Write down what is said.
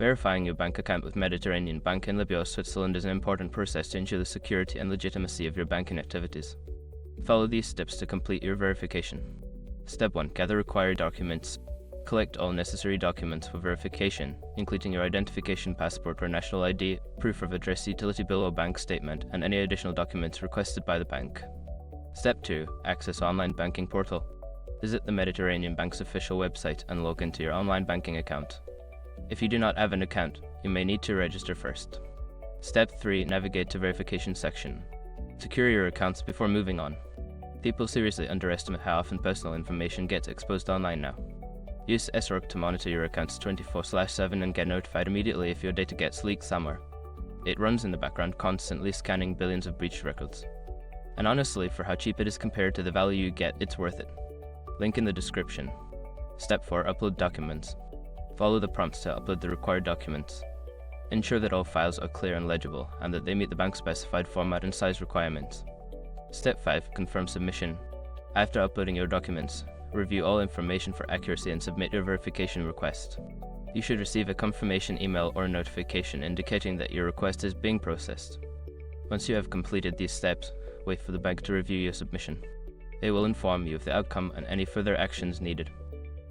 Verifying your bank account with Mediterranean Bank in Libya or Switzerland is an important process to ensure the security and legitimacy of your banking activities. Follow these steps to complete your verification. Step 1. Gather required documents. Collect all necessary documents for verification, including your identification passport or national ID, proof of address, utility bill or bank statement, and any additional documents requested by the bank. Step 2. Access online banking portal. Visit the Mediterranean Bank's official website and log into your online banking account. If you do not have an account, you may need to register first. Step 3. Navigate to verification section. Secure your accounts before moving on. People seriously underestimate how often personal information gets exposed online now. Use SROC to monitor your accounts 24/7 and get notified immediately if your data gets leaked somewhere. It runs in the background, constantly scanning billions of breached records. And honestly, for how cheap it is compared to the value you get, it's worth it. Link in the description. Step 4. Upload documents. Follow the prompts to upload the required documents. Ensure that all files are clear and legible, and that they meet the bank's specified format and size requirements. Step 5. Confirm submission. After uploading your documents, review all information for accuracy and submit your verification request. You should receive a confirmation email or notification indicating that your request is being processed. Once you have completed these steps, wait for the bank to review your submission. They will inform you of the outcome and any further actions needed.